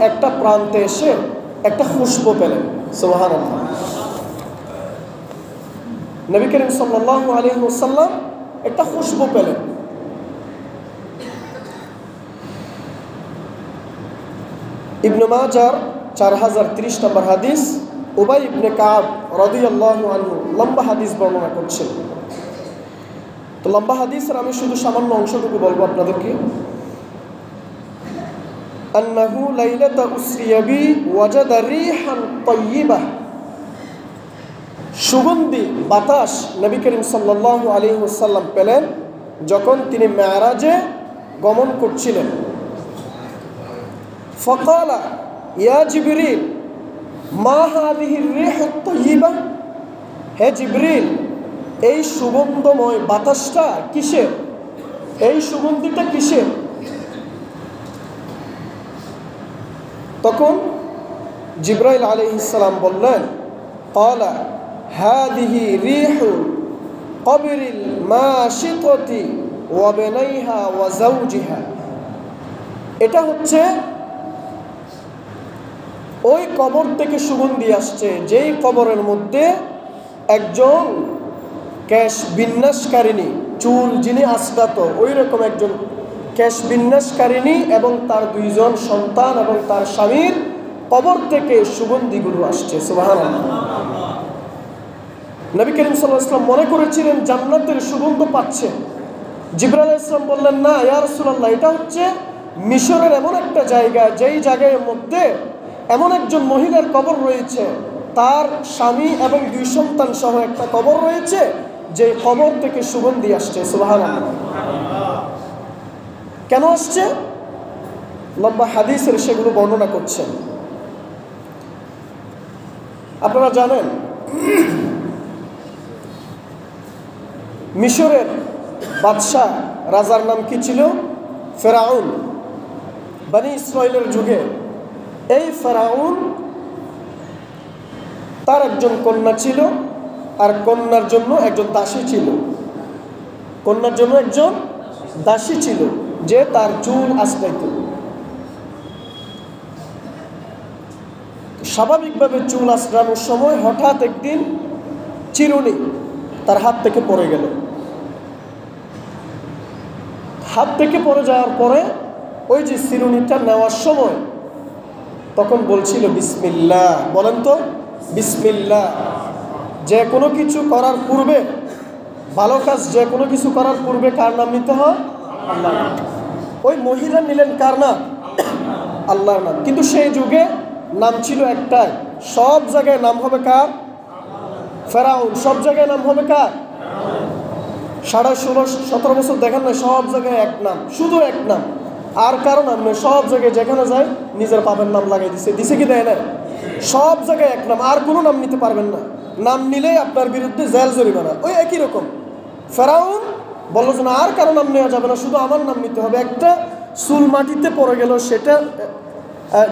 একটা প্রান্তে এসে একটা খুশবু পেলেন। সুবহানাল্লাহ। নবী করিম সাল্লাল্লাহু আলাইহি ওয়াসাল্লাম একটা খুশবু পেলেন। ইবনে মাজার 4030 নম্বর হাদিস, উবাই ইবনে কাব রাদিয়াল্লাহু আনহু লম্বা হাদিস বর্ণনা করছেন। তো লম্বা হাদিসের আমি শুধু সামান্য অংশটুকু বলবো আপনাদেরকে। আন্নাহু লাইলাতা উসরিয়া বি ওয়াজাদা রিহান তাইয়্যিবাহ, সুগন্ধি বাতাস নবী করিম সাল্লাল্লাহু আলাইহি ওয়াসাল্লাম পেলেন যখন তিনি মেরাজে গমন করছিলেন। ফাকালা ইয়া জিবরিল মা হাদিহি রিহুত তাইয়্যিবাহ, হে জিবরিল, এই সুগন্ধময় বাতাসটা কিসের? এই সুগন্ধিটা কিসের? তখন জিবরাইল আলাইহিস সালাম বললেন, ক্বালা হাদিহি রিহু কবরিল মাশিতাতি ওয়া বানাইহা ওয়া যাওজিহা, এটা হচ্ছে ওই কবর থেকে সুগন্ধি আসছে যেই কবরের মধ্যে একজন কেশ বিন্যাসকারিণী, চুল যিনি আশ্রাত ওই রকম একজন কেশ বিন্যাসকারিণী এবং তার দুইজন সন্তান এবং তার স্বামীর কবর থেকে সুগন্ধিগুলো আসছে। সুবহানাল্লাহ। নবী করিম সাল্লাল্লাহু আলাইহি ওয়াসাল্লাম মনে করেছিলেন জান্নাতের সুগন্ধ পাচ্ছেন। জিবরাইল আলাইহিস সালাম বললেন, না ইয়া রাসূলুল্লাহ, এটা হচ্ছে মিশরের এমন একটা জায়গা যেই জায়গার মধ্যে এমন একজন মহিলার কবর রয়েছে, তার স্বামী এবং দুই সন্তান সহ একটা কবর রয়েছে, যে কবর থেকে সুগন্ধি আসছে। সুবহানাল্লাহ। কেন আসছে? লম্বা হাদিসের সেগুলো বর্ণনা করছেন। আপনারা জানেন মিশরের বাদশাহ রাজার নাম কি ছিল? ফেরাউন। বনি ইসরাইলের যুগে এই ফেরাউন, তার একজন কন্যা ছিল আর কন্যার জন্য একজন দাসী ছিল। কন্যার জন্য একজন দাসী ছিল যে তার চুল আঁচড়াইত। স্বাভাবিকভাবে চুল আঁচড়ানোর সময় হঠাৎ একদিন চিরুনি তার হাত থেকে পড়ে গেল। হাত থেকে পড়ে যাওয়ার পরে ওই যে চিরুনিটা নেওয়ার সময় তখন বলছিল বিসমিল্লাহ। বলেন তো বিসমিল্লাহ। যে কোনো কিছু করার পূর্বে, ভালো কাজ যে কোনো কিছু করার পূর্বে কার নাম নিতে হয়? আল্লাহ। ওই মহিলা নিলেন কার নাম? আল্লাহর নাম। কিন্তু সেই যুগে নাম ছিল একটাই, সব জায়গায় নাম হবে কার? ফেরাউন। সব জায়গায় নাম হবে কার? 16-17 বছর দেখেন না, সব জায়গায় এক নাম, শুধু এক নাম, আর কারো নাম নেই। সব জায়গায় যেখানে যায় নিজের বাবার নাম লাগাই দিছে কি দেয় না? সব জায়গায় এক নাম, আর কোনো নাম নিতে পারবেন না। নাম নিলে আপনার বিরুদ্ধে জেল জরিমানা। ওই একই রকম ফেরাউন বলল যে না, আর কারো নাম নেওয়া যাবে না, শুধু আমার নাম নিতে হবে। একটা চুল মাটিতে পড়ে গেল, সেটা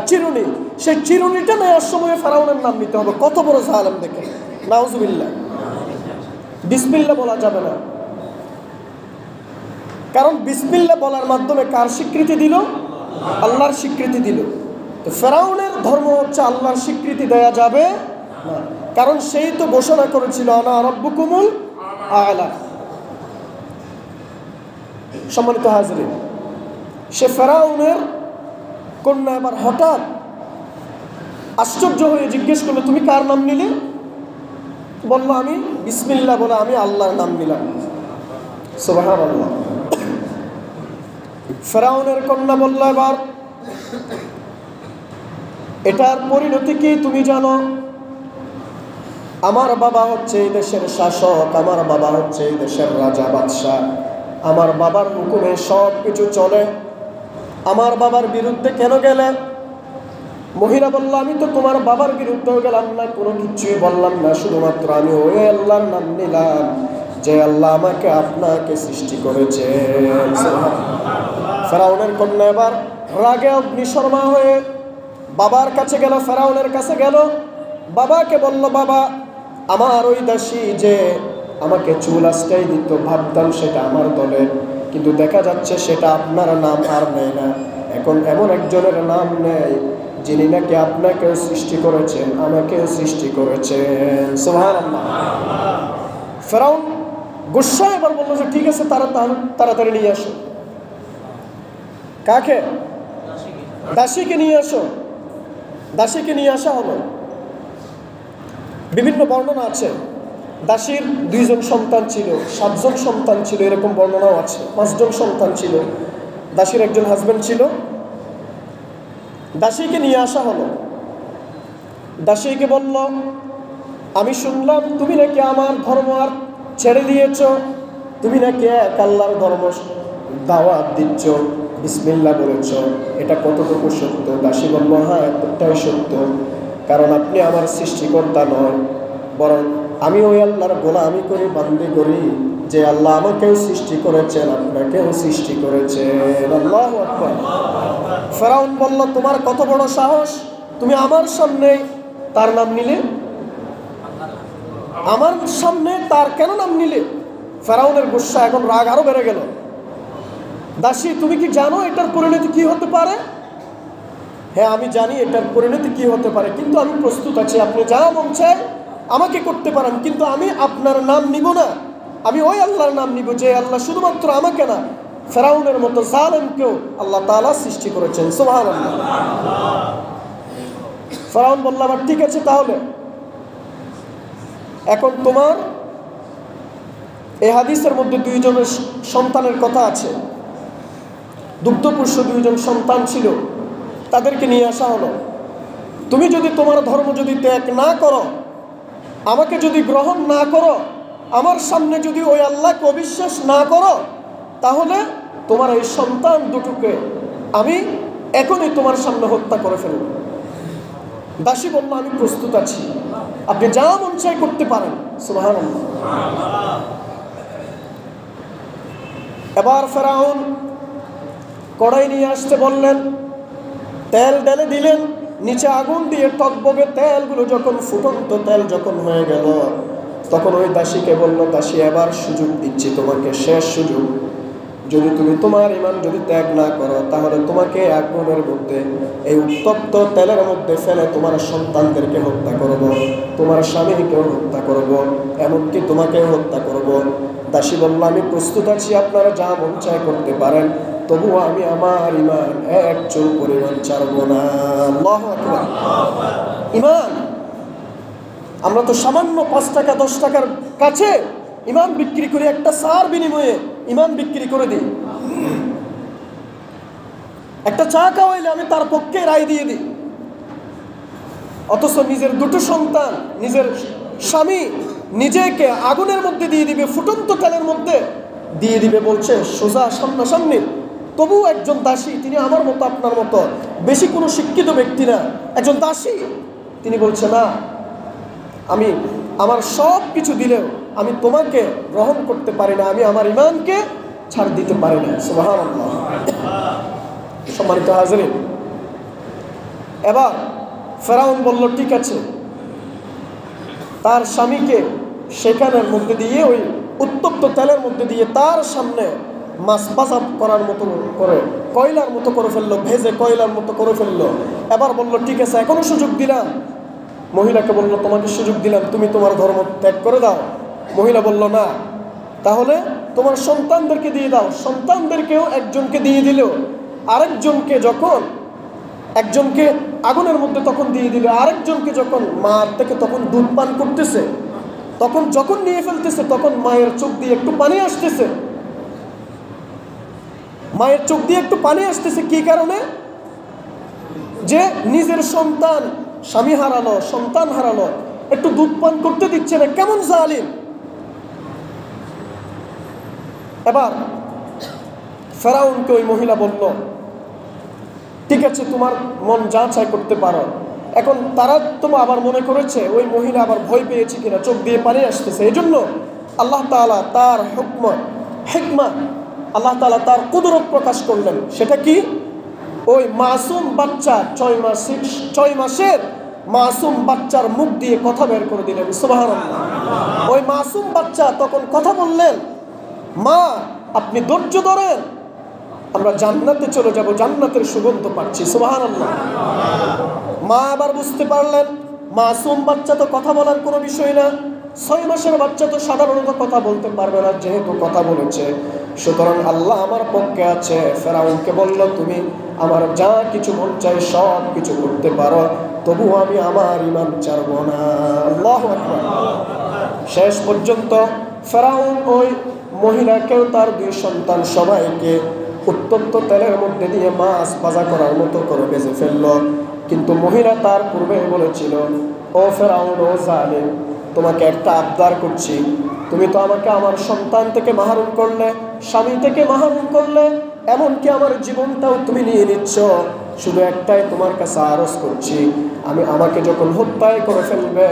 চিরুনি, সেই চিরুনিটা নেওয়ার সময় ফেরাউনের নাম নিতে হবে। কত বড় জালেম দেখেন। নাউজুবিল্লাহ। বিসমিল্লাহ বলা যাবে না, কারণ বিসমিল্লাহ বলার মাধ্যমে কার স্বীকৃতি দিল? আল্লাহর স্বীকৃতি দিল। তো ফেরাউনের ধর্ম হচ্ছে আল্লাহর স্বীকৃতি দেয়া যাবে না, কারণ সেই তো ঘোষণা করেছিল আনা রাব্বুকুমুল আ'লা। সম্মানিত হাজরিন, সে ফেরাউনের কন্যা এবার হঠাৎ আশ্চর্য হয়ে জিজ্ঞেস করলো, তুমি কার নাম নিলে? বলল, আমি বিসমিল্লাহ বলে আমি আল্লাহর নাম নিলাম। সুবহানাল্লাহ। ফেরাউনের কন্যা বলল, এবার এটার পরিণতি কি তুমি জানো? আমার বাবা হচ্ছে এই দেশের শাসক, আমার বাবা হচ্ছে এই দেশের রাজা বাদশাহ, আমার বাবার হুকুমে সব কিছু চলে। আমার বাবার বিরুদ্ধে কেন গেলে? মহিলা বলল, আমি তো তোমার বাবার বিরুদ্ধেও গেলাম না, কোনো কিছুই বললাম না, শুধুমাত্র আমি ওই আল্লাহর নাম নিলাম যে আল্লাহ আমাকে আপনাকে সৃষ্টি করেছে। ফেরাউনের কন্যা এবার রাগে অগ্নিশর্মা হয়ে বাবার কাছে গেল, ফেরাউনের কাছে গেল, বাবাকে বলল, বাবা, আমার ওই দাসী যে আমাকে চুল আঁচড়াই দিত, ভাবতাম সেটা আমার দলের, কিন্তু দেখা যাচ্ছে সেটা আপনার নাম আর নেয় না, এখন এমন একজনের নাম নেয় যিনি নাকি আপনাকেও সৃষ্টি করেছেন, আমাকেও সৃষ্টি করেছেন। সুবহানাল্লাহ। ফেরাউন গুসা এবার বলল যে ঠিক আছে, তাড়াতাড়ি নিয়ে আসো। কাকে? দাসীকে নিয়ে আসো। দাসীকে নিয়ে আসা হলো। বিভিন্ন বর্ণনা আছে। দাসীর 2 জন সন্তান ছিল, 7 জন সন্তান ছিল, এরকম বর্ণনাও আছে। 5 জন সন্তান ছিল, দাসীর একজন হাজবেন্ড ছিল। দাসীকে নিয়ে আসা হলো। দাসীকে বলল, আমি শুনলাম তুমি নাকি আমার ধর্ম আর ছেড়ে দিয়েছ, তুমি নাকি এক আল্লাহর ধর্ম দাওয়াত দিচ্ছ, বিসমিল্লাহ বলেছ, এটা কতটুকু সত্য? দাসী বলল, হ্যাঁ, এতটাই সত্য, কারণ আপনি আমার সৃষ্টিকর্তা নয়, বরং আমি ওই আল্লাহর গোলামি করি, বান্দি করি, যে আল্লাহ আমাকেও সৃষ্টি করেছেন, আপনাকেও সৃষ্টি করেছেন। আল্লাহু আকবার। ফেরাউন বলল, তোমার কত বড় সাহস, তুমি আমার সামনে তার নাম নিলে? আমার সামনে তার কেন নাম নিলে? ফেরাউনের গুসা, এখন রাগ আরো বেড়ে গেল। দাসী, তুমি কি জানো এটার পরিণতি কি হতে পারে? হ্যাঁ, আমি জানি এটার পরিণতি কি হতে পারে, কিন্তু আমি প্রস্তুত আছি, আপনি যা মন চায় আমাকে করতে পারেন, কিন্তু আমি আপনার নাম নিব না, আমি ওই আল্লাহর নাম নিব যে আল্লাহ শুধুমাত্র আমাকে না, ফেরাউনের মতো জালেমকেও আল্লাহ তাআলা সৃষ্টি করেছেন। সুবহানাল্লাহ। ফেরাউন বলল, আবার ঠিক আছে, তাহলে এখন তোমার এই হাদিসের মধ্যে 2 জনের সন্তানের কথা আছে, দুগ্ধপুষ্য 2 জন সন্তান ছিল, তাদেরকে নিয়ে আসা হলো। তুমি যদি তোমার ধর্ম যদি ত্যাগ না করো, আমাকে যদি গ্রহণ না করো, আমার সামনে যদি ওই আল্লাহকে অবিশ্বাস না করো, তাহলে তোমার এই সন্তান দুটোকে আমি এখনই তোমার সামনে হত্যা করে ফেলব। দাসী বলল, আমি প্রস্তুত আছি, আপনি যা মন চাই করতে পারেন। সুবহানাল্লাহ। এবার ফেরাউন কড়াই নিয়ে আসতে বললেন, তেল ঢেলে দিলেন, নিচে আগুন দিয়ে টকবগে তেলগুলো যখন ফুটন্ত তেল যখন হয়ে গেল, তখন ওই দাসীকে বলল, দাসী, এবার সুযোগ দিচ্ছি তোমাকে, শেষ সুযোগ, যদি তুমি তোমার ঈমান যদি ত্যাগ না করো, তাহলে তোমাকে আগুনের মধ্যে, এই উত্তপ্ত তেলের মধ্যে ফেলে তোমার সন্তানদেরকে হত্যা করব, তোমার স্বামীকেও হত্যা করব, এমনকি তোমাকেও হত্যা করব। দাসী বলল, আমি প্রস্তুত আছি, আপনারা যা মন চায় করতে পারেন, তবুও আমি আমার ঈমান এক চুল পরিমাণ ছাড়ব না। আল্লাহু আকবার। ঈমান, আমরা তো সামান্য 5 টাকা 10 টাকার কাছে ঈমান বিক্রি করে, একটা চার বিনিময়ে ঈমান বিক্রি করে দিই। একটা চা খাওয়াইলে আমি তার পক্ষে রায় দিয়ে দিই, অথচ নিজের 2টো সন্তান, নিজের স্বামী, নিজেকে আগুনের মধ্যে দিয়ে দিবে, ফুটন্ত তেলের মধ্যে দিয়ে দিবে, বলছে সোজা সামনাসামনি। তবু একজন দাসী, তিনি আমার মতো আপনার মতো বেশি কোনো শিক্ষিত ব্যক্তি না, একজন দাসী, তিনি বলছে, না, আমি আমার সব কিছু দিলেও আমি তোমাকে গ্রহণ করতে পারি না, আমি আমার ঈমানকে ছাড় দিতে পারি না। সুবহানাল্লাহ। সম্মানিত হাজিরিন, এবার ফেরাউন বলল, ঠিক আছে, তার স্বামীকে সেখানের মধ্যে দিয়ে, ওই উত্তপ্ত তেলের মধ্যে দিয়ে তার সামনে মাছ ভাজা করার মতো করে, কয়লার মতো করে ফেললো, ভেজে কয়লার মতো করে ফেললো। এবার বলল, ঠিক আছে, এখনো সুযোগ দিলাম। মহিলাকে বলল, তোমাকে সুযোগ দিলাম, তুমি তোমার ধর্ম ত্যাগ করে দাও। মহিলা বলল, না, তাহলে তোমার সন্তানদেরকে দিয়ে দাও। সন্তানদেরকেও একজনকে দিয়ে দিল, আরেকজনকে যখন, একজনকে আগুনের মধ্যে তখন দিয়ে দিল, আরেকজনকে যখন মার থেকে তখন দুধ পান করতেছে, তখন যখন নিয়ে ফেলতেছে, তখন মায়ের চোখ দিয়ে একটু পানি আসতেছে। মায়ের চোখ দিয়ে একটু পানি আসতেছে, কি কারণে? যে নিজের সন্তান, স্বামী হারালো, সন্তান হারালো, একটু দুধ পান করতে দিচ্ছে না, কেমন জালিম। এবার ফেরাউনকে ওই মহিলা বলল, ঠিক আছে, তোমার মন যা চায় করতে পারো। এখন তারা তো আবার মনে করেছে ওই মহিলা আবার ভয় পেয়েছে কিনা, চোখ দিয়ে পানি আসতেছে, এই জন্য আল্লাহ তাআলা তার হিকমা, আল্লাহ তাআলা তার কুদরত প্রকাশ করলেন। সেটা কি? ওই মাসুম বাচ্চা, 6 মাসের মাসুম বাচ্চার মুখ দিয়ে কথা বের করে দিলেন। সুবহানাল্লাহ। ওই মাসুম বাচ্চা তখন কথা বললেন, মা, আপনি ধৈর্য ধরেন, আমরা জান্নাতে চলে যাব, জান্নাতের সুগন্ধ পাচ্ছি। সুবহানাল্লাহ। মা আবার বুঝতে পারলেন মাসুম বাচ্চা তো কথা বলার কোনো বিষয় না, 6 মাসের বাচ্চা তো সাধারণত কথা বলতে পারবে না, যেহেতু কথা বলেছে সুতরাং আল্লাহ আমার পক্ষে আছে। ফেরাউনকে বলল, তুমি আমার যা কিছু মন চাই সব কিছু করতে পারো, তবু আমি আমার ঈমান ছাড়ব না। আল্লাহু আকবার। শেষ পর্যন্ত ফেরাউন ওই মহিলাকেও তার 2 সন্তান সবাইকে উত্তপ্ত তেলের মধ্যে দিয়ে মাছ ভাজা করার মতো করে ভেজে ফেলল। কিন্তু মহিলা তার পূর্বে বলেছিল, ও ফেরাউন, ও জালিম, তোমাকে একটা আবদার করছি, তুমি তো আমাকে আমার সন্তান থেকে মাহরুম করলে, স্বামী থেকে মাহরুম করলে, এমনকি আমার জীবনটাও তুমি নিয়ে নিচ্ছ। শুধু একটাই তোমার কাছে আরজ করছি, আমাকে যখন হত্যাই করে ফেলবে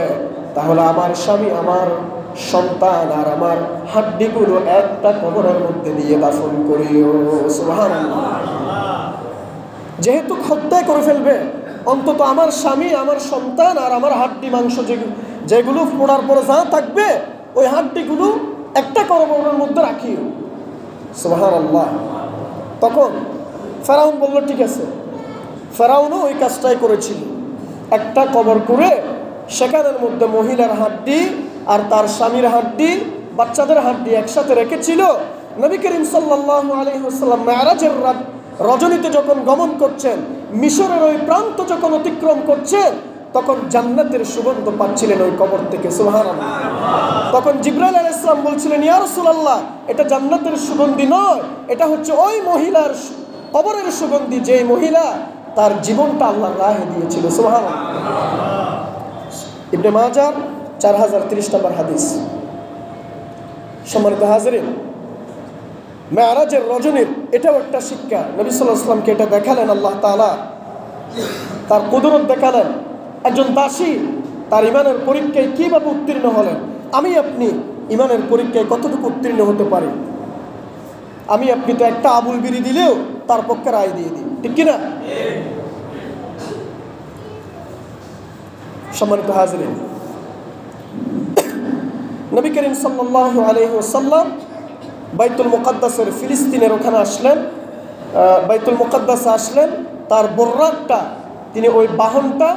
তাহলে আমার স্বামী, আমার সন্তান আর আমার হাড্ডিগুলো একটা কবরের মধ্যে দিয়ে দাফন করিও। সুবহানাল্লাহ। যেহেতু হত্যাই করে ফেলবে, অন্তত আমার স্বামী, আমার সন্তান আর আমার হাড্ডি মাংস যেগুলো পোড়ার পরে যা থাকবে ওই হাড্ডিগুলো একটা কবরের মধ্যে রাখিও। সুবহানাল্লাহ। তখন ফেরাউন বলল, ঠিক আছে। ফেরাউনও ওই কাজটাই করেছিল, একটা কবর করে সেখানের মধ্যে মহিলার হাড্ডি আর তার স্বামীর হাড্ডি, বাচ্চাদের হাড্ডি একসাথে রেখেছিল। নবী করিম সাল্লাল্লাহু আলাইহি ওয়াসাল্লাম মেরাজের রজনীতে যখন গমন করছেন, মিশরের ওই প্রান্ত যখন অতিক্রম করছেন, তখন জান্নাতের সুগন্ধ পাচ্ছিলেন ওই কবর থেকে। সুবহানাল্লাহ। তখন জিবরাইল আলাইহিস সালাম বলছিলেন, ইয়া রাসূলুল্লাহ, এটা জান্নাতের সুগন্ধি নয়, এটা হচ্ছে ওই মহিলার কবরের সুগন্ধি, যেই মহিলা তার জীবনটা আল্লাহর রাহে দিয়েছিল। সুবহানাল্লাহ। ইবনে মাজাহ 4030 নম্বর হাদিস। সম্মানিত হাজিরিন, মেরাজের রজনীর এটাও একটা শিক্ষা। নবী সাল্লাল্লাহু আলাইহি ওয়াসাল্লামকে এটা দেখালেন আল্লাহ তাআলা, তার কুদরত দেখালেন। একজন দাসী তার ইমানের পরীক্ষায় কিভাবে উত্তীর্ণ হলেন। আমি আপনি ইমানের পরীক্ষায় কতটুকু উত্তীর্ণ হতে পারি? আমি আপনি তো একটা আবুল বিড়ি দিলেও তার পক্ষে রায় দিয়ে দিই, ঠিক কিনা? সম্মানিত হাজিরিন, নবী করিম সাল্লাল্লাহু আলাইহি ওয়াসাল্লাম বাইতুল মুকাদ্দাসের ফিলিস্তিনের ওখানে আসলেন, বাইতুল মুকাদ্দাসে আসলেন। তার বোর্রাকটা, তিনি ওই বাহনটা,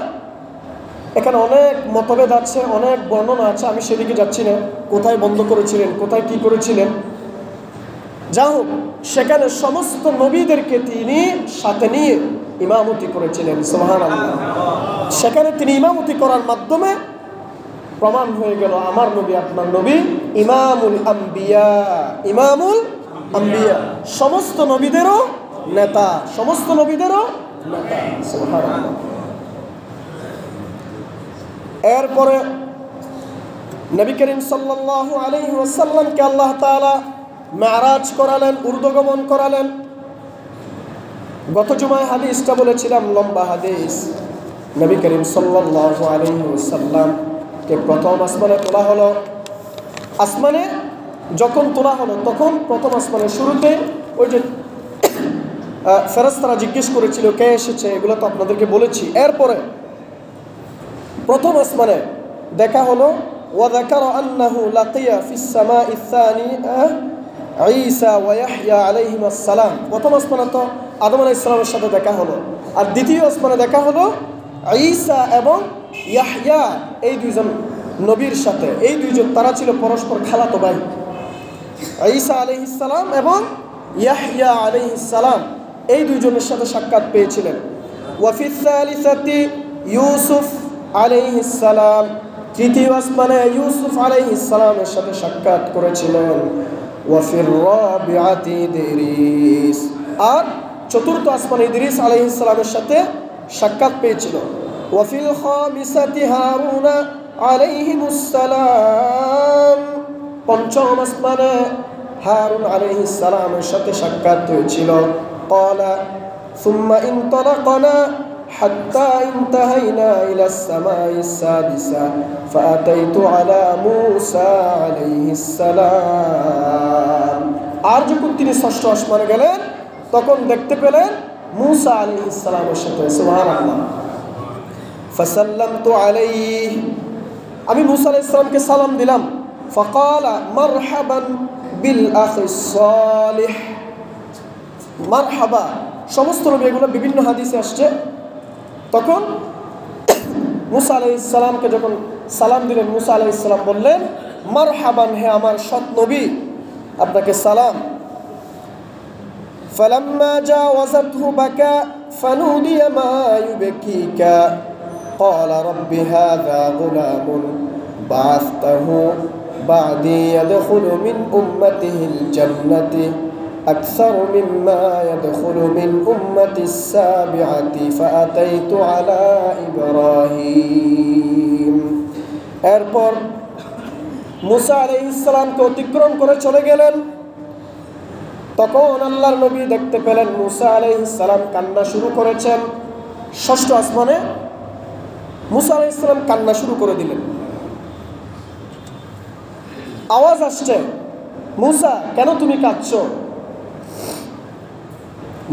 এখানে অনেক মতভেদ আছে, অনেক বর্ণনা আছে, আমি সেদিকে যাচ্ছি না, কোথায় বন্ধ করেছিলেন, কোথায় কি করেছিলেন। যা হোক, সেখানে সমস্ত নবীদেরকে তিনি সাথে নিয়ে ইমামতি করেছিলেন। সুবহানাল্লাহ। সেখানে তিনি ইমামতি করার মাধ্যমে প্রমাণ হয়ে গেল আমার নবী, আপনার নবী ইমামুল আম্বিয়া, ইমামুল আম্বিয়া, সমস্ত নবীদেরও নেতা, সমস্ত নবীদেরও নেতা। সুবহানাল্লাহ। এরপরে নবী করিম সাল্লাল্লাহু আলাইহি ওয়াসাল্লামকে আল্লাহ তাআলা মেরাজ করালেন, ঊর্ধ্বগমন করালেন। গত জুমায় হাদিসটা বলেছিলাম, লম্বা হাদিস। নবী করিম সাল্লাল্লাহু আলাইহি ওয়াসাল্লামকে প্রথম আসমানে তোলা হলো। আসমানে যখন তোলা হলো, তখন প্রথম আসমানের শুরুতে ওই যে ফেরেশতারা জিজ্ঞেস করেছিল কে এসেছে, এগুলো তো আপনাদেরকে বলেছি। এরপরে প্রথম আসমানে দেখা হলো, ওয়া যাকারা আন্নাহু লাকিয়া ফিস সামাইস সানিয়া ঈসা ওয়া ইয়াহইয়া আলাইহিস সালাম। প্রথম আসমানে তো আদম আলাইহিস সালামের সাথে দেখা হলো, আর দ্বিতীয় আসমানে দেখা হলো ঈসা এবং ইয়াহইয়া, এই দুইজন নবীর সাথে। এই দুইজন, তারা ছিল পরস্পর খালাতো ভাই, ঈসা আলাইহিস সালাম এবং ইয়াহইয়া আলাইহিস সালাম, এই দুইজনের সাথে সাক্ষাৎ পেয়েছিলেন। ওয়া ফিস সালিসাতি ইউসুফ আলাইহিস সালাম, তৃতীয় আসমানে ইউসুফ আলাইহিস সালামের সাথে সাক্ষাৎ করেছিলেন। ওয়া ফির রাবিআতি ইদরিস, আর চতুর্থ আসমানে ইদরিস আলাইহিস সালামের সাথে সাক্ষাৎ পেয়েছিল। ওয়া ফিল খামিসাতি হারুন আলাইহিস সালাম, পঞ্চম আসমানে হারুন আলাইহিস সালামের সাথে সাক্ষাৎ হয়েছিল। ক্বালা সুম্মা ইনতালাকনা حتى انتهينا إلى السماء السادسة فأتيت على موسى عليه السلام। আর যখন তিনি ষষ্ঠ আসমানে গেলেন, তখন দেখতে পেলেন মুসা আলাইহিস সালামের সাথে। সুবহানাল্লাহ। ফাসাল্লামতু আলাইহি, আমি মুসা আলাইহিস সালামকে সালাম দিলাম। ফাকালা মারহাবান বিল আখিস সালিহ, মারহাবা। সমস্ত নবী, এগুলো বিভিন্ন হাদিসে আসছে। তখন মুসা আলাইহিস সালামকে যখন সালাম দিলেন, মুসা আলাইহিস সালাম বললেন, মারহাবান, হে আমার সৎ নবী, আপনাকে সালাম। ফালাম্মা জাওয়াযাতহু বাকা ফানুদিয়া মা ইউবকিকা ক্বালা রাব্বি হাযা গুলামুন বা'আসতাহু বা'দি ইয়াদখুলু মিন উম্মাতিহিল জান্নাতি আকসারু মিম্মা ইয়াদখুলু মিন উম্মাতিস সাবিআতি ফাআতাইতু আলা ইব্রাহিম। এরপর মুসা আলাইহিস সালামকে অতিক্রম করে চলে গেলেন। তখন আল্লাহর নবী দেখতে পেলেন মুসা আলাইহিস সালাম কান্না শুরু করেছেন। ষষ্ঠ আসমানে মুসা আলাইহিস সালাম কান্না শুরু করে দিলেন। আওয়াজ আসছে, মুসা, কেন তুমি কাঁদছো?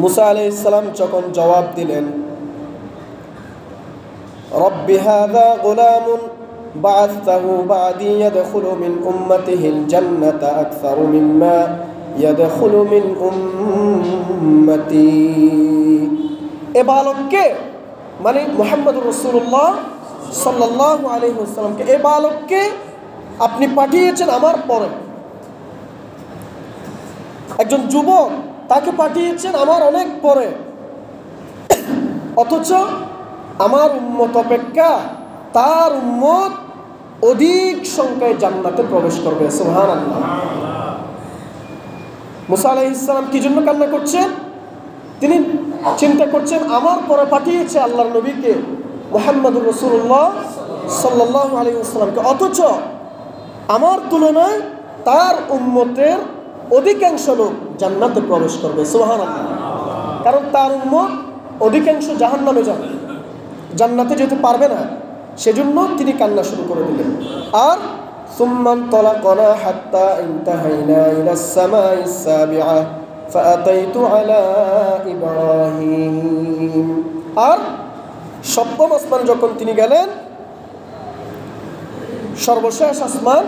মুসা আলাইহিস সালাম যখন জবাব দিলেন, রব্বি হাযা গুলামুন বা'আসতাহু বা'দি ইয়াদখুলু মিন উম্মাতিহিল জান্নাতা আকসারু মিম্মা ইয়াদখুলু মিন উম্মতি। এ বালককে, মানে মুহাম্মদুর রাসূলুল্লাহ সাল্লাল্লাহু আলাইহি ওয়াসাল্লামকে, এ বালককে আপনি পাঠিয়েছেন আমার পরে। একজন যুবক, তাকে পাঠিয়েছেন আমার অনেক পরে, অথচ আমার উম্মত অপেক্ষা তার উম্মত অধিক সংখ্যায় জান্নাতে প্রবেশ করবে। সুবহানাল্লাহ। মুসা আলাইহিস সালাম কি জন্য কান্না করছেন? তিনি চিন্তা করছেন, আমার পরে পাঠিয়েছে আল্লাহর নবীকে, মুহাম্মদুর রাসূলুল্লাহ সাল্লাল্লাহু আলাইহি ওয়াসাল্লামকে, অথচ আমার তুলনায় তার উম্মতের অধিকাংশ লোক জান্নাতে প্রবেশ করবে। সুবহানাল্লাহ। কারণ তার উম্মত অধিকাংশ জাহান্নামে যাবে, জান্নাতে যেতে পারবে না, সেজন্য তিনি কান্না শুরু করে দিলেন। আর সুম্মান তালাকনা হাত্তা ইনতাহাইনা ইলাস সামাইস সাবিআ ফাআতাইতু আলা ইব্রাহিম। আর সপ্তম আসমানে যখন তিনি গেলেন, সর্বশেষ আসমান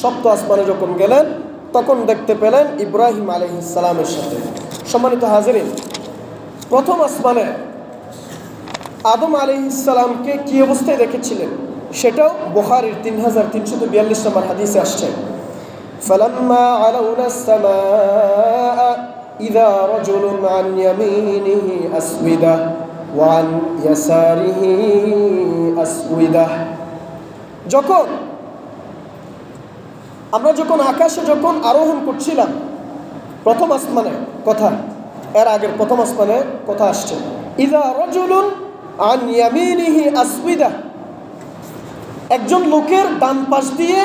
সপ্ত আসমানে যখন গেলেন, তখন দেখতে পেলেন ইব্রাহিম আলাইহিস সালামের সাথে। সম্মানিত হাজিরিন, প্রথম আসমানে আদম আলাইহিস সালামকে কি অবস্থায় দেখেছিলেন সেটাও বুখারীর 3342 নম্বর হাদিসে আসছে। ফালাম্মা আলাউনা সামাআ ইযা রাজুলুন আন ইয়ামিনিহি আসওয়িদা ওয়া আন ইয়াসারিহি আসওয়িদা। আমরা যখন আকাশে আরোহণ করছিলাম, প্রথম আসমানে কথা, এর আগের প্রথম আসমানে কথা আসছে, ইযা রাজুলুন আন ইয়ামিনিহি আসওয়িদা, একজন লোকের ডান পাশ দিয়ে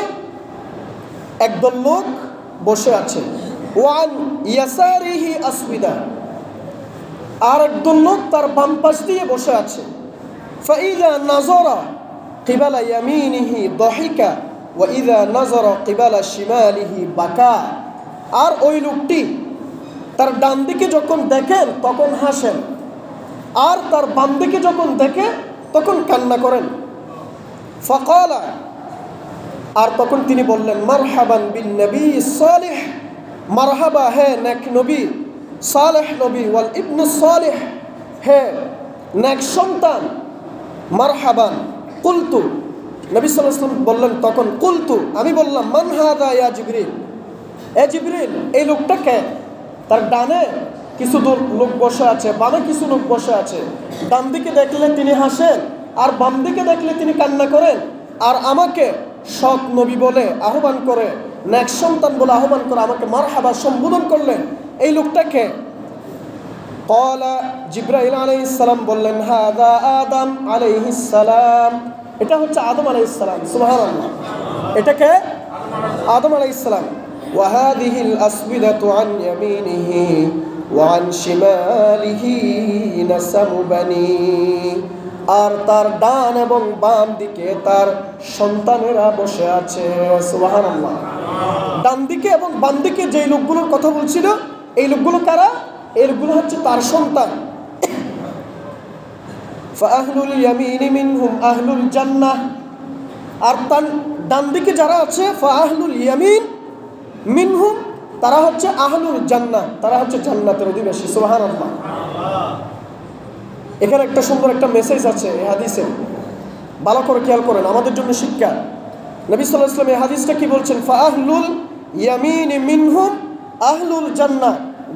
একদল লোক বসে আছে, ওয়ান ইয়াসারিহি আসওয়িদা, আর একদল লোক তার বাম পাশ দিয়ে বসে আছে। ফাইযা নাযারা কিবালা ইয়ামিনিহি দাহিকা ওয়া ইযা নাযারা কিবালা শিমালিহি বাকা। আর ওই লোকটি তার ডান দিকে যখন দেখেন তখন হাসেন, আর তার বাম দিকে যখন দেখে তখন কান্না করেন। ফাকালা, আর তখন তিনি বললেন, মারহাবান বিন নবী সালেহ, মারহাবা, হে নেক নবী, সালেহ নবী, ওয়াল ইবনু সালেহ, হে নেক সন্তান, মারহাবান। কুলতু, নবী সাল্লাল্লাহু আলাইহি ওয়াসাল্লাম বললেন তখন, কুলতু, আমি বললাম, মান হাদা ইয়া জিবরিল, এ জিবরিল, এই লোকটা কে? তার ডানে কিছু লোক বসে আছে, বামে কিছু লোক বসে আছে। ডান দিকে দেখলে তিনি হাসেন, আর বাম দিকে দেখলে তিনি কান্না করেন, আর আমাকে সৎ নবী বলে আহ্বান করে, নেক সন্তান বলে আহ্বান করে আমাকে মারহাবা সম্বোধন করলেন। এই লোকটাকে ক্বালা, জিবরাইল আলাইহিস সালাম বললেন, হাযা আদম আলাইহিস সালাম, এটা হচ্ছে আদম আলাইহিস সালাম। সুবহানাল্লাহ। এটাকে আদম আলাইহিস সালাম। ওয়া হাযিহিল আসবিদাতু আন ইয়ামিনিহি ওয়া আন শিমালিহি নাসামু বানি, আর তার ডান এবং বাম দিকে তার সন্তানেরা বসে আছে। সুবহানাল্লাহ। ডান দিকে এবং বাম দিকে যে লোকগুলোর কথা বলছিল, এই লোকগুলো কারা? এই লোকগুলো হচ্ছে তার সন্তান। ফাআহলুল ইয়ামিনি মিনহুম আহলুল জান্নাহ, আর তার ডান দিকে যারা আছে, ফাআহলুল ইয়ামিন মিনহুম, তারা হচ্ছে আহলুল জান্নাহ, তারা হচ্ছে জান্নাতের অধিবাসী। সুবহানাল্লাহ। এখানে একটা সুন্দর একটা মেসেজ আছে এই হাদিসে। ভালো করে খেয়াল করেন, আমাদের জন্য শিক্ষা। নবী সাল্লাল্লাহু আলাইহি ওয়াসাল্লাম এই হাদিসটা কি বলছেন? ফাআহলুল ইয়ামিনি মিনহুম আহলুল জান্নাহ,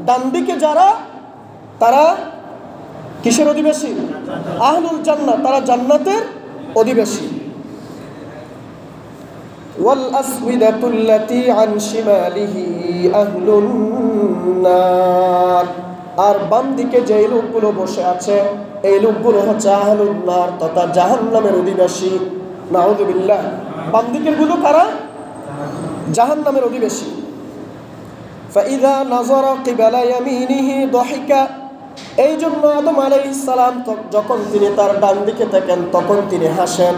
ডান দিকে যারা তারা কিসের অধিবাসী? আহলুল জান্নাহ, তারা জান্নাতের অধিবাসী। ওয়াল আসওয়াদাতুল্লাতী আন শিমালিহি আহলুন নার, আর বাম দিকে যে লোকগুলো বসে আছে এই লোকগুলো হচ্ছে আহলুন নার তথা জাহান্নামের অধিবাসী। নাউযুবিল্লাহ। বাম দিকের গুলো কারা? জাহান্নামের অধিবাসী। ফাইযা নাযারা কিবালা ইয়ামিনিহি দাহিকা, এই জন্য আদম আলাইহিস সালাম যখন তিনি তার ডান দিকে থাকেন তখন তিনি হাসেন।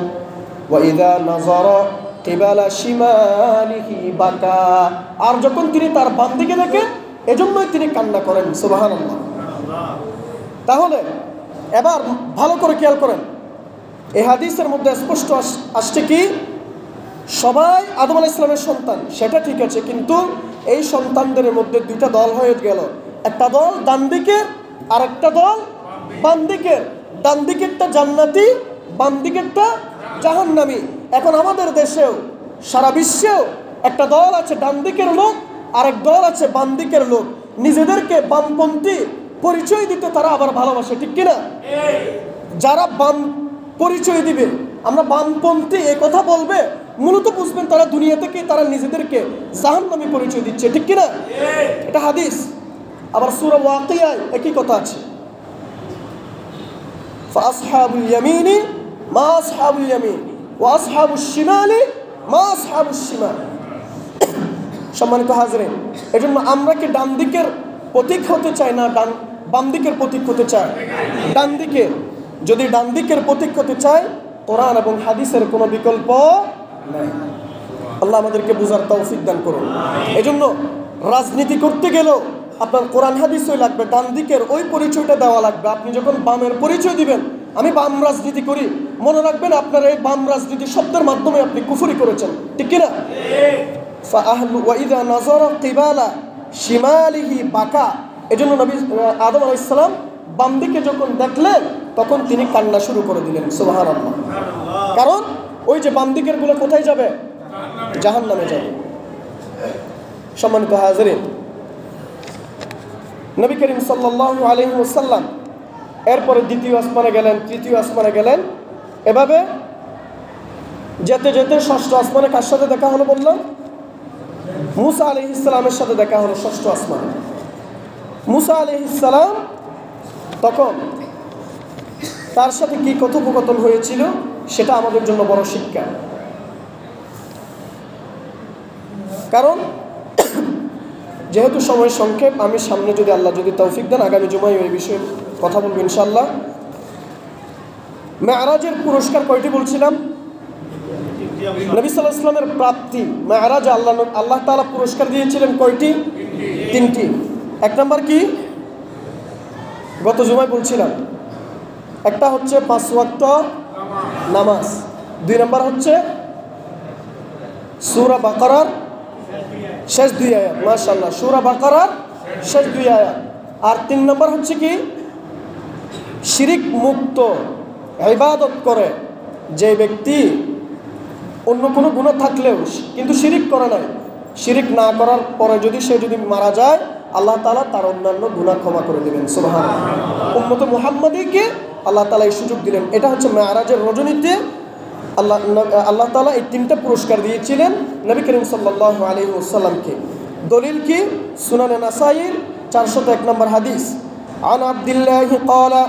ওয়া ইযা নাযারা কিবালা শিমালিহি বাকা, আর যখন তিনি তার বাম দিকে থাকেন এজন্যই তিনি কান্না করেন। সুবহানাল্লাহ। তাহলে এবার ভালো করে খেয়াল করেন, এই হাদিসের মধ্যে স্পষ্ট আসছে কি সবাই আদম আলাইহিস সালামের সন্তান, সেটা ঠিক আছে, কিন্তু এই সন্তানদের মধ্যে দুইটা দল হয়ে গেল, একটা দল ডান দিকের আর একটা দল বাম দিকের। ডান দিকেরটা জান্নাতি, বাম দিকেরটা জাহান্নামী। এখন আমাদের দেশেও সারা বিশ্বেও একটা দল আছে ডান দিকের লোক, আরেক দল আছে বাম দিকের লোক। নিজেদেরকে বামপন্থী পরিচয় দিতে তারা আবার ভালোবাসে, ঠিক কিনা? যারা বাম পরিচয় দিবে, আমরা বামপন্থী এই কথা বলবে, মূলত বুঝবেন তারা দুনিয়া থেকে তারা নিজেদেরকে জাহান্নামী পরিচয় দিচ্ছে, ঠিক কিনা? এটা হাদিস। আবার সূরা ওয়াকিয়ায় একই কথা আছে, ফাআসহাবুল ইয়ামিনি মা আসহাবুল ইয়ামিন ওয়া আসহাবুশ শিমালি মা আসহাবুশ শিমাল। সম্মানিত হাজরিন, এজন্য আমরা কি ডান দিকের প্রতীক হতে চাই না বাম দিকের প্রতীক হতে চাই? ডান দিকে। যদি ডান দিকের প্রতীক হতে চাই, কোরআন এবং হাদিসের কোনো বিকল্প নাই। আল্লাহ আমাদেরকে বুঝার তৌফিক দান করুন। এজন্য রাজনীতি করতে গেলেও আপনার কোরআন হাদিসই লাগবে, ডান দিকের ওই পরিচয়টা দেওয়া লাগবে। আপনি যখন বামের পরিচয় দিবেন, আমি বাম রাজনীতি করি, মনে রাখবেন আপনার এই বাম রাজনীতি শব্দের মাধ্যমে আপনি কুফরি করেছেন, ঠিক কিনা? ওয়াইদা নাযারা কিবালা শিমালিহি বাকা, এজন্য নবী আদম আলাইহিস সালাম বাম দিকে যখন দেখলেন তখন তিনি কান্না শুরু করে দিলেন। সুবহানাল্লাহ। কারণ ওই যে বাম দিকের গুলো কোথায় যাবে? জাহান্নামে যাবে। সম্মানিত হাজিরিন, নবী করিম সাল্লাল্লাহু আলাইহি ওয়াসাল্লাম এরপরে দ্বিতীয় আসমানে গেলেন, তৃতীয় আসমানে গেলেন, এভাবে যেতে যেতে ষষ্ঠ আসমানে কার সাথে দেখা হলো বললাম? মুসা আলাইহিস সালামের সাথে দেখা হলো ষষ্ঠ আসমানে। মুসা আলাইহিস সালাম তখন তার সাথে কি কথোপকথন হয়েছিল সেটা আমাদের জন্য বড় শিক্ষা। কারণ যেহেতু সময় সংক্ষেপ, আমি সামনে যদি আল্লাহ যদি তৌফিক দেন আগামী জুমায় এই বিষয়ে কথা বলবো ইনশাআল্লাহ। মেরাজের পুরস্কার কয়টি বলছিলাম? নবী সাল্লাল্লাহু আলাইহি ওয়াসাল্লামের প্রাপ্তি মেরাজ আল্লাহ তাআলা পুরস্কার দিয়েছিলেন কয়টি? তিনটি। এক নাম্বার কি? গত জুমায় বলছিলাম, একটা হচ্ছে 5 ওয়াক্ত নামাজ, 2 নাম্বার হচ্ছে সূরা বাকারার শেষ 2 আয়াত, মাশাআল্লাহ, সূরা বাকারার শেষ 2 আয়াত। আর 3 নাম্বার হচ্ছে কি? শিরিক মুক্ত ইবাদত করে যে ব্যক্তি অন্য কোনো গুনাহ থাকলেও কিন্তু শিরিক করে নাই, শিরিক না করার পরে যদি সে মারা যায়, আল্লাহ তাআলা তার অন্যান্য গুনাহ ক্ষমা করে দেবেন। সুবহানাল্লাহ। উম্মতে মুহাম্মাদীকে আল্লাহ তাআলা এই সুযোগ দিলেন। এটা হচ্ছে মেরাজের রজনীতে আল্লাহ তাআলা এই 3টা পুরস্কার দিয়েছিলেন নবী করিম সাল্লাল্লাহু আলাইহি ওয়াসাল্লামকে। দলিল কি? সুনানে নাসাইর 401 নম্বর হাদিস। আন আব্দুল্লাহ ক্বালা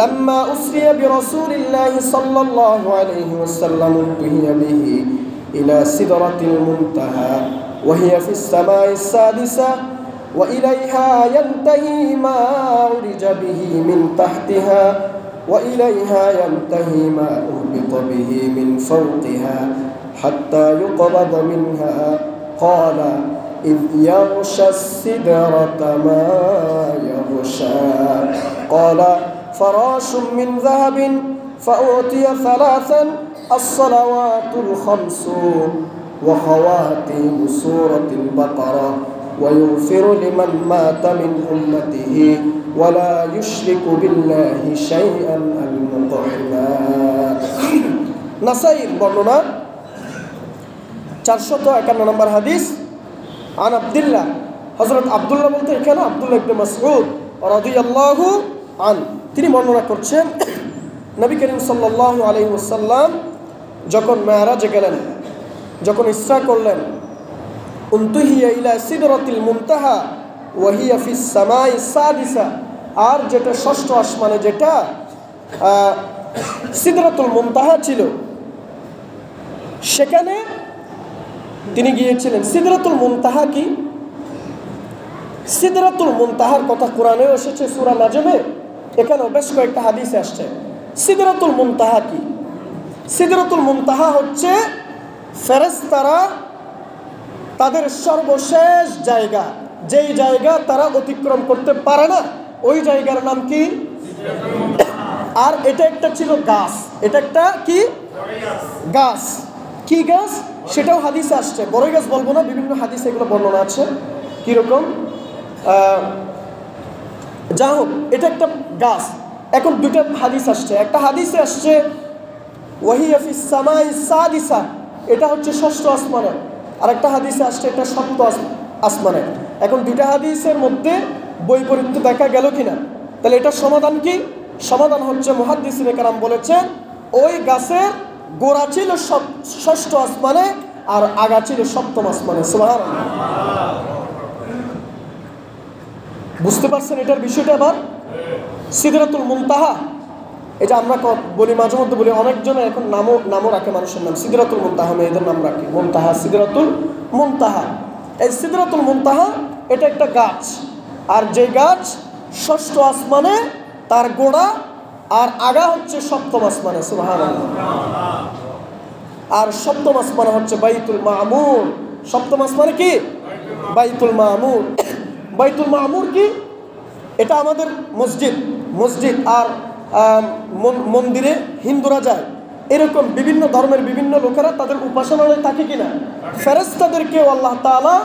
লাম্মা উসরিয়া বিরাসূলিল্লাহ সাল্লাল্লাহু আলাইহি ওয়াসাল্লাম তুহিয়া বিহি ইলা সিদরাতিল মুনতাহা ওয়া হিয়া ফিস সামাইস সাদিসা ওয়া ইলাইহা ইয়ানতাহি মা উরিজা বিহি মিন তাহতিহা وإليها ينتهي ما أهبط به من فوقها حتى يقبض منها قال إذ يغشى السدرة ما يغشى قال فراش من ذهب فأعطي 3 الصلوات الخمس وخواتيم سورة البقرة ويغفر لمن مات من أمته ولا يشرك بالله شيئا المطهرات নাসাইর বর্ণনা 451 নম্বর হাদিস। আন আব্দুল্লাহ, হযরত আব্দুল্লাহ বলতে এখানে আব্দুল্লাহ ইবনে মাসউদ রাদিয়াল্লাহু আন, তিনি বর্ণনা করছেন নবী করিম সাল্লাল্লাহু আলাইহি ওয়াসাল্লাম যখন মেরাজে গেলেন, যখন ইসরা করলেন, উনতুহিয়া ইলা সিদরাতিল মুনতাহা ওয়া হিয়া ফিস সামাই সাদিসা, আর যেটা ষষ্ঠ আসমানে যেটা সিদরাতুল মুনতাহা ছিল সেখানে তিনি গিয়েছিলেন। সিদরাতুল মুনতাহা কি? সিদরাতুল মুনতাহার কথা কোরআনেও এসেছে সূরা নাজমে, এখানেও বেশ কয়েকটা হাদিসে আসছে। সিদরাতুল মুনতাহা কি? সিদরাতুল মুনতাহা হচ্ছে ফেরেশতারা তাদের সর্বশেষ জায়গা, যেই জায়গা তারা অতিক্রম করতে পারে না, ওই জায়গার নাম কি? আর এটা একটা ছিল গাছ, এটা একটা কি গাছ? কি গাছ সেটাও হাদিসে আসছে। বড়ই গাছ বলবো না, বিভিন্ন হাদিসে এগুলো বর্ণনা আছে কিরকম। যা হোক, এটা একটা গাছ। এখন দুটো হাদিস আসছে, একটা হাদিসে আসছে ওয়াহিয়া ফিস সামাই সাদিসা, এটা হচ্ছে ষষ্ঠ আসমানে, আর একটা হাদিসে আসছে এটা সপ্তম আসমানে। এখন দুটা হাদিসের মধ্যে বৈপরীত্য দেখা গেল কিনা? তাহলে এটার সমাধান কি? সমাধান হচ্ছে মুহাদ্দিসিনে কেরাম বলেছেন ওই গাছের গোড়া ছিল ষষ্ঠ আসমানে আর আগা ছিল সপ্তম আসমানে। সুবহানাল্লাহ, বুঝতে পারছেন এটার বিষয়টা? আবার সিদরাতুল মুনতাহা, এটা আমরা বলি মাঝে মধ্যে বলি, অনেকজনে এখন নামও রাখে মানুষের নাম, সিদরাতুল মুনতাহা, মেয়েদের নাম রাখে মুনতাহা, সিদরাতুল মুনতাহা। এই সিদরাতুল মুনতাহা এটা একটা গাছ, আর যে গাছ ষষ্ঠ আসমানে তার গোড়া আর আগা হচ্ছে সপ্তম আসমানে। সুবহানাল্লাহ। আর সপ্তম আসমানে হচ্ছে বাইতুল মামুর। সপ্তম আসমানে কি? বাইতুল মামুর। বাইতুল মামুর কি? এটা আমাদের মসজিদ আর মন্দিরে হিন্দুরা যায়, এরকম বিভিন্ন ধর্মের বিভিন্ন লোকেরা তাদের উপাসনালয় থাকে কিনা, ফেরেশতাদেরকেও আল্লাহ তাআলা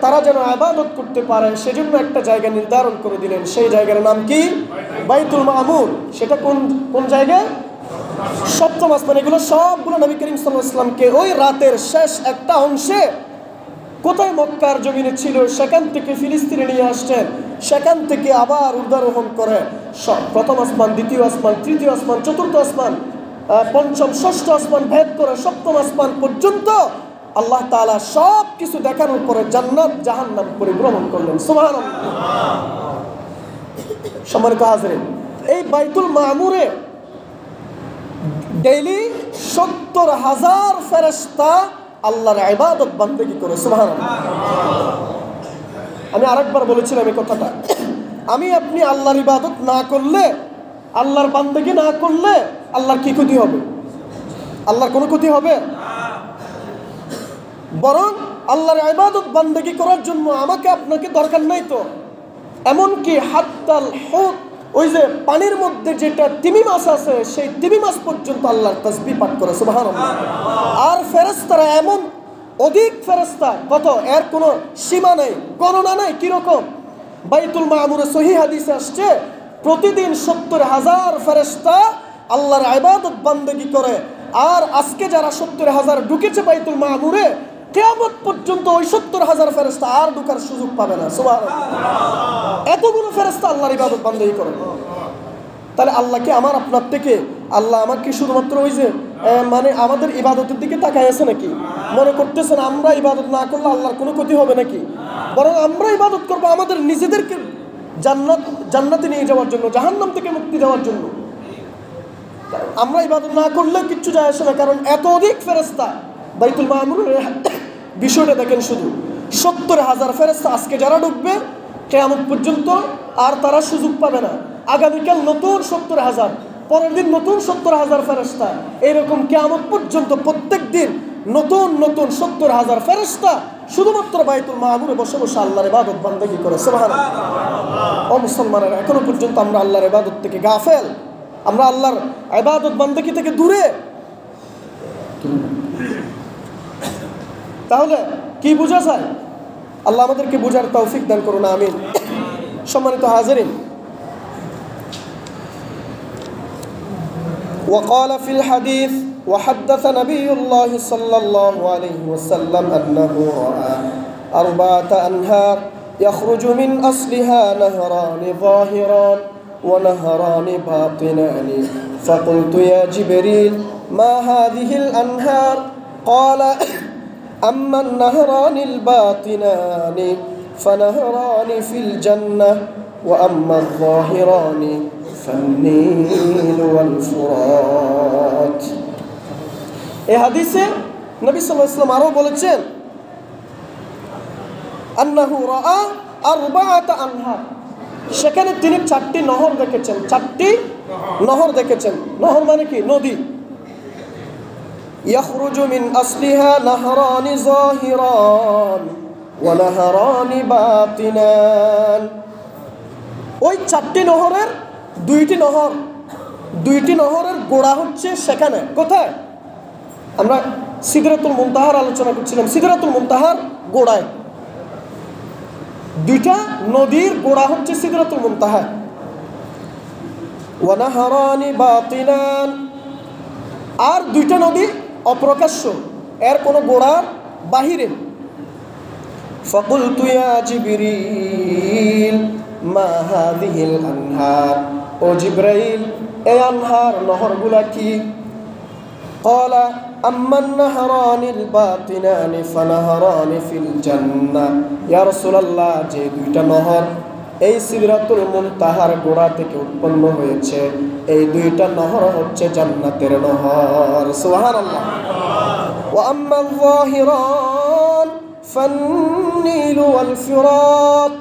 তারা যেন ইবাদত করতে পারে সেজন্য একটা জায়গা নির্ধারণ করে দিলেন। সেই জায়গার নাম কি? বাইতুল মামুর। সেটা কোন জায়গায়? সপ্তম আসমান। এগুলো সবগুলো নবী করিম সাল্লাল্লাহু আলাইহি ওয়াসাল্লামকে ওই রাতের শেষ একটা অংশে কোথায় মক্কার জমিনে ছিল, সেখান থেকে ফিলিস্তিনে নিয়ে আসছেন, সেখান থেকে আবার ঊর্ধ্বারোহণ করে প্রথম আসমান, দ্বিতীয় আসমান, তৃতীয় আসমান, চতুর্থ আসমান, পঞ্চম, ষষ্ঠ আসমান ভেদ করে সপ্তম আসমান পর্যন্ত আল্লাহ তাআলা সব কিছু দেখানোর পরে জান্নাত জাহান্নাম পরিভ্রমণ করলেন। সুবহানাল্লাহ। সম্মানিত হাজিরিন, এই বাইতুল মামুরে ডেইলি ৭০,০০০ ফেরেশতা আল্লাহর ইবাদত বান্দেগি করে। সুবহানাল্লাহ। আমি আরেকবার বলেছিলাম এই কথাটা, আমি আপনি আল্লাহর ইবাদত না করলে, আল্লাহর বান্দেগি না করলে আল্লাহর কি ক্ষতি হবে? আল্লাহর কোনো ক্ষতি হবে? বরং আল্লাহর ইবাদত বান্দেগি করার জন্য আমাকে আপনাকে দরকার নাই তো। এমনকি হাত্তাল হুত, ওই যে পানির মধ্যে যেটা তিমি মাছ আছে, সেই তিমি মাছ পর্যন্ত আল্লাহর তাসবিহ পাঠ করে। সুবহানাল্লাহ। আর ফেরেশতারা এমন অধিক ফেরেশতা, কত, এর কোনো সীমা নেই, গণনা নেই। কিরকম? বাইতুল মামুরে সহিহ হাদিসে আসছে প্রতিদিন ৭০,০০০ ফেরেশতা আল্লাহর ইবাদত বান্দেগি করে। আর আজকে যারা ৭০,০০০ ঢুকেছে বাইতুল মামুরে, কিয়ামত পর্যন্ত ওই ৭০,০০০ ফেরেশতা আর ঢোকার সুযোগ পাবে না। সুবহানাল্লাহ। এতগুলো ফেরেশতা আল্লাহর ইবাদত বান্দেগি করে। তাহলে আল্লাহকে আমার আপনার থেকে আল্লাহ আমাকে শুধুমাত্র ওই যে মানে আমাদের ইবাদতের দিকে তাকায় আছে নাকি? মনে করতেছেন আমরা ইবাদত না করলে আল্লাহর কোনো ক্ষতি হবে নাকি? বরং আমরা ইবাদত করবো আমাদের নিজেদেরকে জান্নাতে নিয়ে যাওয়ার জন্য, জাহান্নাম থেকে মুক্তি দেওয়ার জন্য। আমরা ইবাদত না করলে কিচ্ছু যায় আসে না, কারণ এত অধিক ফেরেশতা বাইতুল মামুরের বিষয়টা দেখেন, শুধু ৭০,০০০ ফেরেশতা আজকে যারা ঢুকবে কিয়ামত পর্যন্ত আর তারা সুযোগ পাবে না। আগামীকাল নতুন ৭০,০০০, পরের দিন নতুন ৭০,০০০ ফেরেশতা, এইরকম কিয়ামত পর্যন্ত প্রত্যেক দিন নতুন নতুন ৭০,০০০ ফেরেশতা শুধুমাত্র বাইতুল মামুরে বসে বসে আল্লাহর ইবাদত বান্দেগি করে। সুবহানাল্লাহ। ও মুসলমানেরা, এখনো পর্যন্ত আমরা আল্লাহর ইবাদত থেকে গাফেল, আমরা আল্লাহর ইবাদত বান্দেগি থেকে দূরে। তাহলে কি বোঝা যায়? আল্লাহ আমাদেরকে বোঝার তৌফিক দান করুন, আমিন। সম্মানিত হাজিরিন, وقال في الحديث وحدث نبي الله صلى الله عليه وسلم أنه رأى 4 أنهار يخرج من أصلها نهران ظاهران ونهران باطنان فقلت يا جبريل ما هذه الأنهار قال أما النهران الباطنان فنهران في الجنة وأما الظاهران فالنيل والفرات এই হাদিসে নবী সাল্লাল্লাহু আলাইহি ওয়াসাল্লাম আরো বলেছেন আন্নাহু রাআ 4 আনহার, সেখানে তিনি 4টি নহর দেখেছেন। 4টি নহর দেখেছেন। নহর মানে কি? নদী। ইয়াখরুজু মিন আসলিহা নাহরানি যাহিরান ওয়া নাহরানি বাতিনান। ওই 4টি নহরের দুইটি নহরের গোড়া হচ্ছে সেখানে। কোথায়? আমরা সিদরাতুল মুনতাহার আলোচনা করছিলাম। সিদরাতুল মুনতাহার গোড়ায় 2টা নদীর গোড়া হচ্ছে সিদরাতুল মুনতাহা। ওয়া নাহরানি বাতিনান, আর 2টা নদী অপ্রকাশ্য, এর কোনো গোড়ার বাহিরে। ফাকুলতু ইয়া জিবরিল মা হাযিহিল আনহার, ও জিবরাইল এই আনহার নহরগুলা কি? ক্বালা আম্মান নাহরানিল বাতিনানি ফানাহরানি ফিল জান্নাহ। ইয়া রাসূলুল্লাহ, যে 2টা নহর এই সিদরাতুল মুনতাহার গোড়া থেকে উৎপন্ন হয়েছে, এই 2টা নহর হচ্ছে জান্নাতের নহর। সুবহানাল্লাহ। ওয়া আম্মাল যাহিরান ফান্নীল ওয়াল ফিরাত,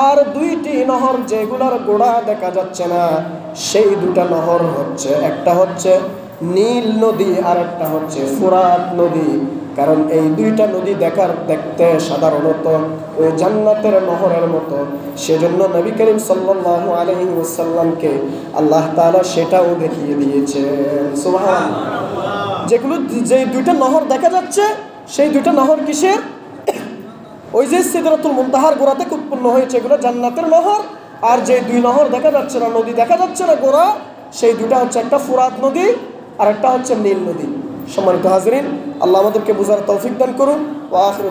আর 2টি নহর যেগুলোর গোড়া দেখা যাচ্ছে না, সেই 2টা নহর হচ্ছে, একটা হচ্ছে নীল নদী আর একটা হচ্ছে ফুরাত নদী। কারণ এই 2টা নদী দেখতে সাধারণত ওই জান্নাতের নহরের মতো, সেজন্য নবী করিম সাল্লাল্লাহু আলাইহি ওয়াসাল্লামকে আল্লাহ তাআলা সেটাও দেখিয়ে দিয়েছেন। সুবহানাল্লাহ। যে 2টা নহর দেখা যাচ্ছে, সেই 2টা নহর কিসের? ওই যে সিদরাতুল মুনতাহার গোড়া থেকে উৎপন্ন হয়েছে, এগুলো জান্নাতের নহর। আর যে 2 নহর দেখা যাচ্ছে না, নদী দেখা যাচ্ছে না গোড়া, সেই 2টা হচ্ছে, একটা ফুরাত নদী আর একটা হচ্ছে নীল নদী। সম্মানিত হাজরিন, আল্লাহ আমাদেরকে বুঝার তৌফিক দান করুন। ওয়া আখিরু